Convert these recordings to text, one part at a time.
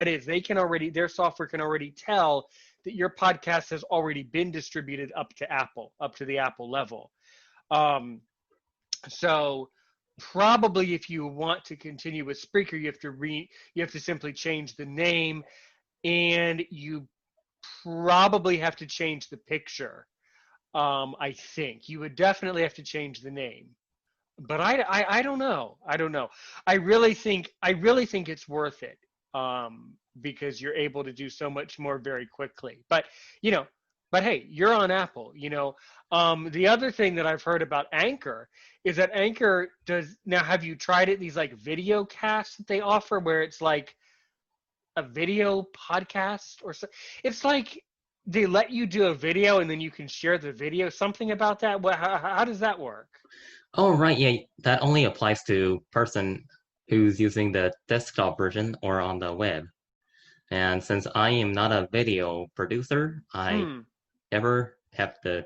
it is. Their software can already tell that your podcast has already been distributed up to the Apple level. Um, so probably if you want to continue with Spreaker, you have to simply change the name, and you probably have to change the picture. I think you would definitely have to change the name, but I don't know. I don't know. I really think it's worth it, because you're able to do so much more very quickly. You know, but hey, you're on Apple. The other thing that I've heard about Anchor is that Anchor does now. Have you tried it? These like video casts that they offer, where it's like a video podcast or so. It's like they let you do a video and then you can share the video. Something about that. How does that work? Oh, right, yeah, that only applies to person who's using the desktop version or on the web. And since I am not a video producer, I never have the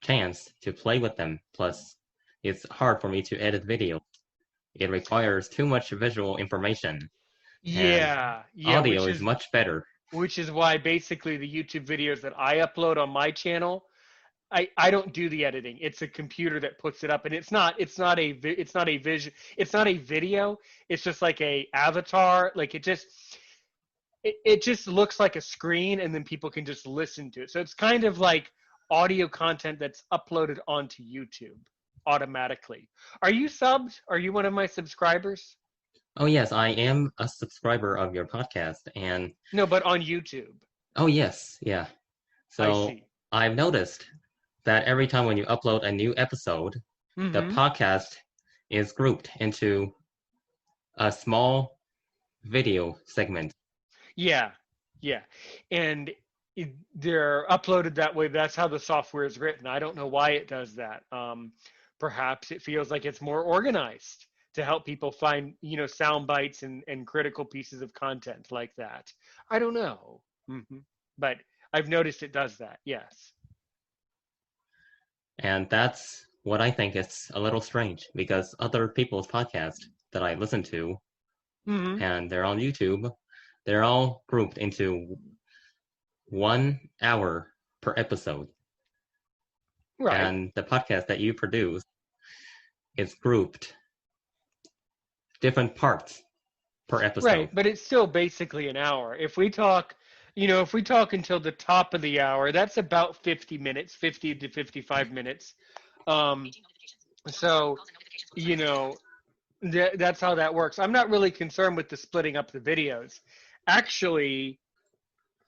chance to play with them. Plus, it's hard for me to edit video. It requires too much visual information. Yeah, and audio is much better. Which is why basically the YouTube videos that I upload on my channel, I don't do the editing. It's a computer that puts it up, and it's not a video. It's just like a avatar. Like it just looks like a screen, and then people can just listen to it. So it's kind of like audio content that's uploaded onto YouTube automatically. Are you subbed? Are you one of my subscribers? Oh yes, I am a subscriber of your podcast, and no, but on YouTube. Oh yes, yeah. So I've noticed that every time when you upload a new episode, the podcast is grouped into a small video segment. Yeah, and they're uploaded that way. That's how the software is written. I don't know why it does that. Perhaps it feels like it's more organized to help people find, sound bites and critical pieces of content like that. I don't know. But I've noticed it does that, yes. And that's what I think is a little strange, because other people's podcasts that I listen to, and they're on YouTube, they're all grouped into 1 hour per episode. Right. And the podcast that you produce is grouped different parts per episode. Right, but it's still basically an hour. If we talk until the top of the hour, that's about 50 minutes, 50 to 55 minutes. So, that's how that works. I'm not really concerned with the splitting up the videos. Actually,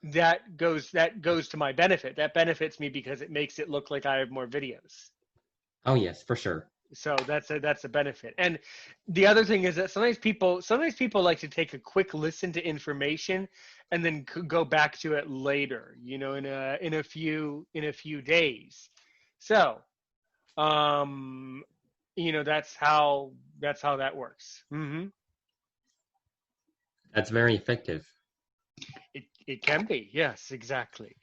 that goes to my benefit. That benefits me because it makes it look like I have more videos. Oh yes, for sure. So that's a benefit. And the other thing is that sometimes people like to take a quick listen to information and then go back to it later, in a few days. So, that's how that works. That's very effective. It can be, yes, exactly.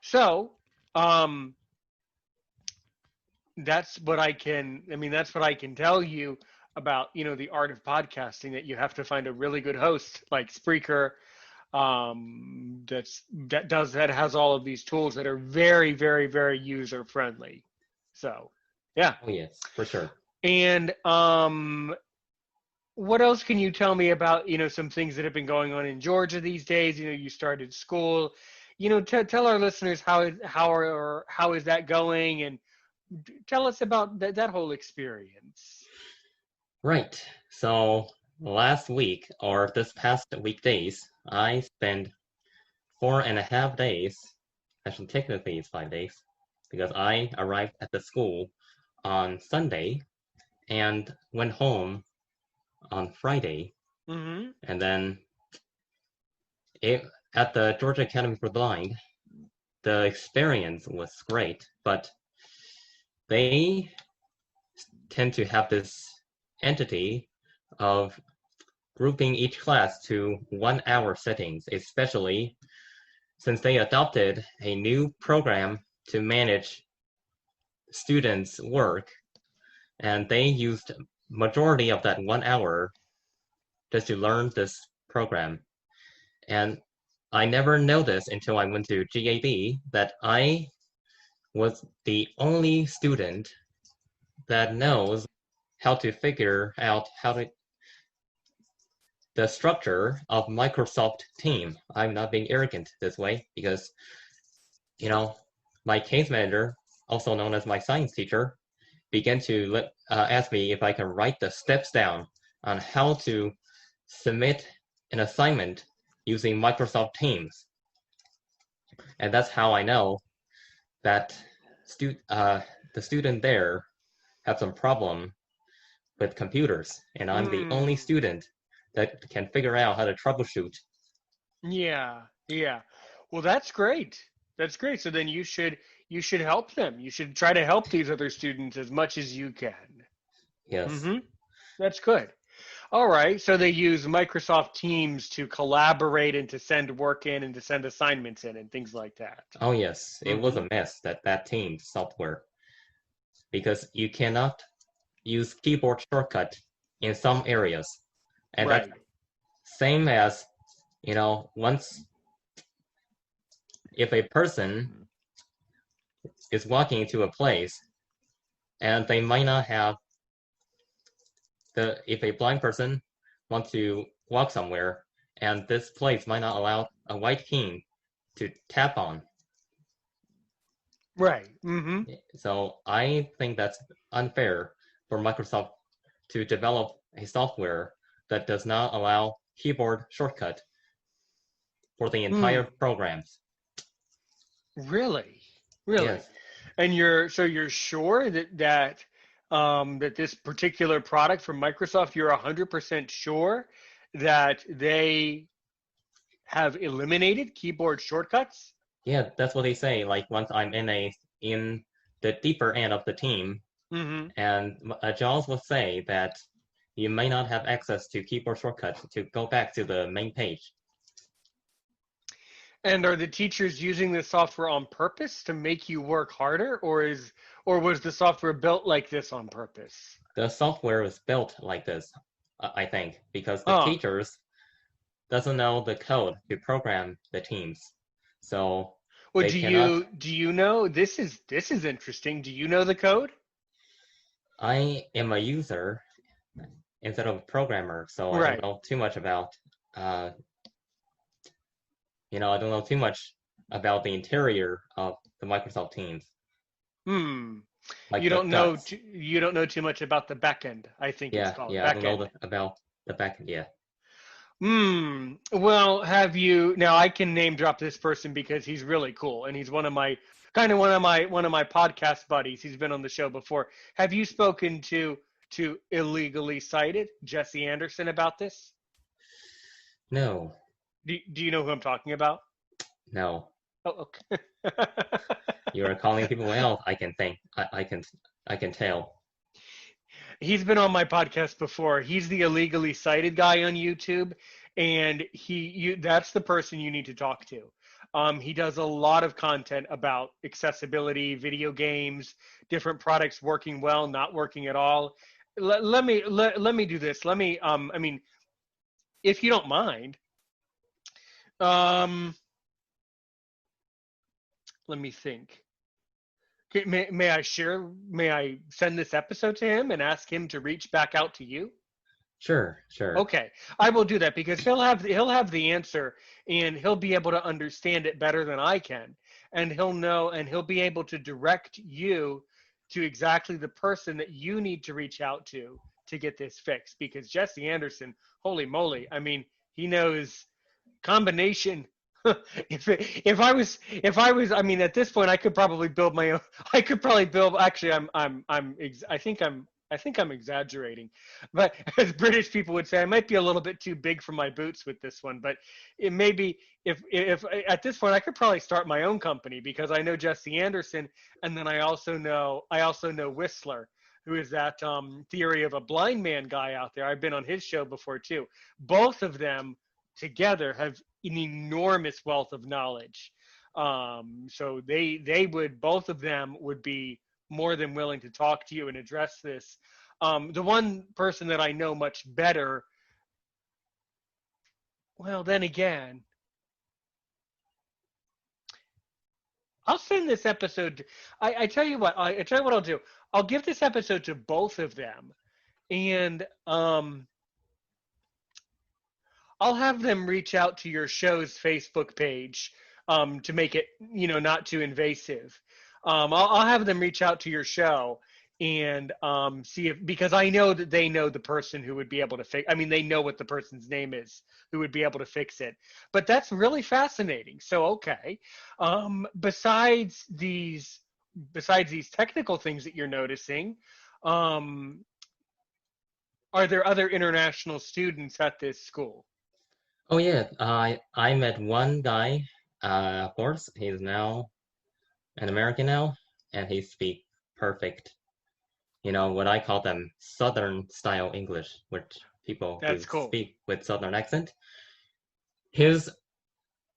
So, that's what I can tell you about, the art of podcasting, that you have to find a really good host like Spreaker, that has all of these tools that are very, very, very user friendly. So, yeah. Oh yes, for sure. And what else can you tell me about, some things that have been going on in Georgia these days? You started school. Tell our listeners how is that going, and tell us about that whole experience. Right. So last week, or this past weekdays, I spent 4.5 days. Actually, technically it's 5 days, because I arrived at the school on Sunday and went home on Friday. And then at the Georgia Academy for the Blind, the experience was great, but they tend to have this entity of grouping each class to 1 hour settings, especially since they adopted a new program to manage students' work, and they used majority of that 1 hour just to learn this program. And I never noticed until I went to GAB that I was the only student that knows how to figure out the structure of Microsoft Team. I'm not being arrogant this way because, my case manager, also known as my science teacher, began to ask me if I can write the steps down on how to submit an assignment using Microsoft Teams. And that's how I know that the student there had some problem with computers, and I'm the only student that can figure out how to troubleshoot. Yeah, yeah. Well, that's great. That's great. So then you should help them. You should try to help these other students as much as you can. Yes. That's good. All right. So they use Microsoft Teams to collaborate and to send work in and to send assignments in and things like that. Oh, yes. It was a mess, that team software, because you cannot use keyboard shortcut in some areas. And Right. that's same as, once if a person is walking into a place and they might not have if a blind person wants to walk somewhere and this place might not allow a white key to tap on. Right. So I think that's unfair for Microsoft to develop a software that does not allow keyboard shortcut for the entire programs. Really? Really? Yes. And you're sure that this particular product from Microsoft, you're 100% sure that they have eliminated keyboard shortcuts? Yeah, that's what they say. Like once I'm in the deeper end of the team, and Jaws will say that you may not have access to keyboard shortcuts to go back to the main page. And are the teachers using this software on purpose to make you work harder, or was the software built like this on purpose? The software is built like this, I think, because the teachers doesn't know the code to program the teams. So well, do you know this is interesting. Do you know the code? I am a user instead of a programmer, so I don't know too much about I don't know too much about the interior of the Microsoft Teams. Like you don't know too much about the backend, I think it's called. Yeah, I don't know about the backend, yeah. Well, have you now I can name drop this person because he's really cool and he's one of my podcast buddies. He's been on the show before. Have you spoken to Illegally Cited, Jesse Anderson, about this? No. Do you know who I'm talking about? No. Oh, okay. You are calling people out. I can think. I can tell. He's been on my podcast before. He's the Illegally Cited guy on YouTube, and that's the person you need to talk to. He does a lot of content about accessibility, video games, different products working well, not working at all. Let me do this. Let me if you don't mind. Let me think. May I send this episode to him and ask him to reach back out to you? Sure. Okay, I will do that because he'll have the answer and he'll be able to understand it better than I can, and he'll know and he'll be able to direct you to exactly the person that you need to reach out to get this fixed. Because Jesse Anderson, holy moly, I mean, he knows combination. If I was, I mean, at this point, I could probably build my own. I could probably build. Actually, I think I'm exaggerating, but as British people would say, I might be a little bit too big for my boots with this one. But it may be if at this point, I could probably start my own company because I know Jesse Anderson, and then I also know Whistler, who is that theory of a blind man guy out there. I've been on his show before too. Both of them together have an enormous wealth of knowledge. So they would, both of them would be more than willing to talk to you and address this. The one person that I know much better well, then again, I'll send this episode. I tell you what. I tell you what I'll do. I'll give this episode to both of them, and I'll have them reach out to your show's Facebook page to make it, not too invasive. I'll have them reach out to your show and see if, because I know that they know the person who would be able to fix. I mean, they know what the person's name is who would be able to fix it. But that's really fascinating. So okay, besides these technical things that you're noticing, um, are there other international students at this school? Oh yeah, I met one guy. Of course, he's now an American now, and he speaks perfect. What I call them Southern style English, which people who That's cool. speak with Southern accent. His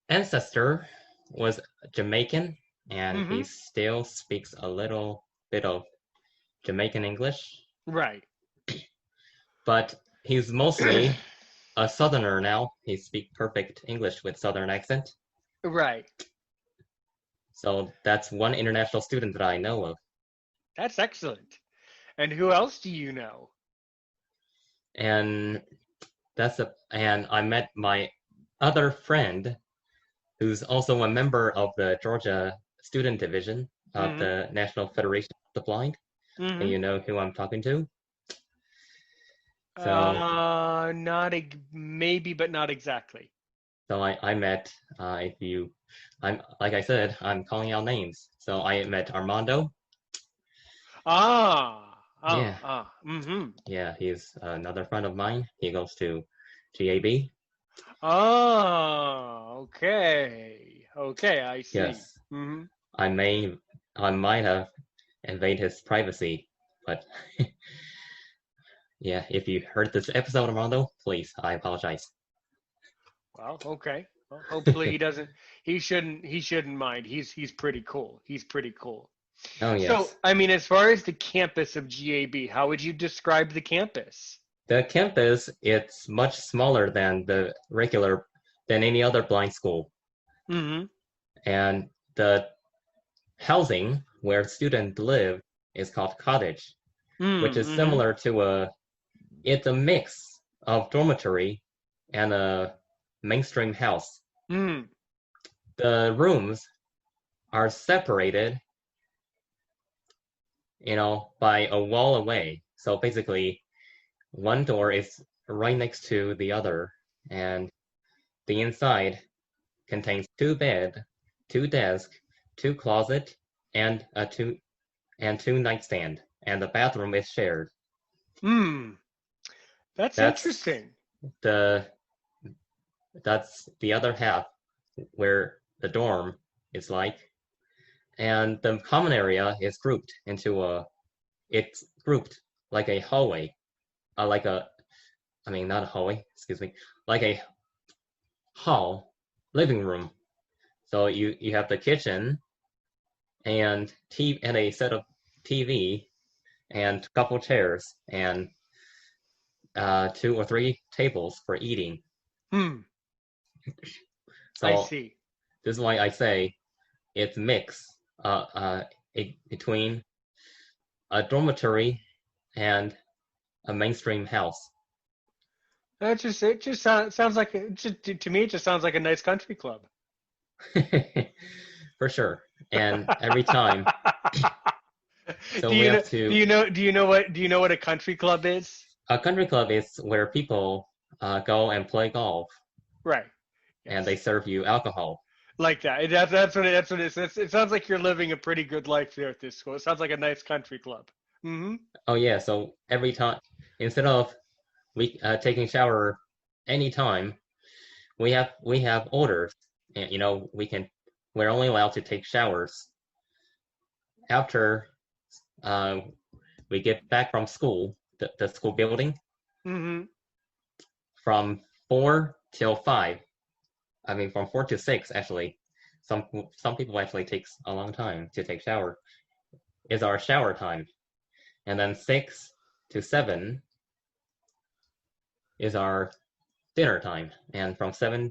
ancestor was Jamaican, and he Mm-hmm. still speaks a little bit of Jamaican English, Right. but he's mostly a Southerner now. He speaks perfect English with Southern accent. Right. So that's one international student that I know of. That's excellent. And who else do you know? And and I met my other friend who's also a member of the Georgia Student Division of Mm-hmm. the National Federation of the Blind. And Mm-hmm. you know who I'm talking to. So Not maybe, but not exactly. I met if you I'm like I said, I'm calling out names. So I met Armando. Yeah, Mm-hmm. yeah, he's another friend of mine. He goes to GAB. Okay. Okay, I see. Yes, Mm-hmm. I may I might have invaded his privacy, but yeah, if you heard this episode, Armando, please, I apologize. Well, okay. Well, hopefully he doesn't. He shouldn't. He shouldn't mind. He's pretty cool. He's pretty cool. Oh So, yes. I mean, as far as the campus of GAB, how would you describe the campus? The campus, it's much smaller than any other blind school. Mm-hmm. And the housing where students live is called cottage, which is Mm-hmm. similar to it's a mix of dormitory and a mainstream house. Mm. The rooms are separated, by a wall away. So basically, one door is right next to the other, and the inside contains two bed, two desk, two closet, and two nightstand, and the bathroom is shared. Mm. That's That's interesting. the that's the other half where the dorm is like, and the common area is grouped like a hallway, like a I mean not a hallway, excuse me, like a hall living room. So you have the kitchen and a set of TV and a couple chairs and two or three tables for eating. Hmm. I So see. this is why I say it's mixed between a dormitory and a mainstream house. It just sounds like to me it just sounds like a nice country club. For sure. And every time, Do so we you know have do to. you know do you know what a country club is? A country club is where people go and play golf, Right. and they Yes. serve you alcohol. Like that. That's what it is. It sounds like you're living a pretty good life there at this school. It sounds like a nice country club. Mm-hmm. Oh yeah, so every time, instead of we taking shower anytime, we have orders, and we're only allowed to take showers after uh, we get back from school, the school building, Mm-hmm. from 4 till 5. I mean, from 4 to 6 actually. Some people actually takes a long time to take shower. Is our shower time, and then 6 to 7 is our dinner time, and from 7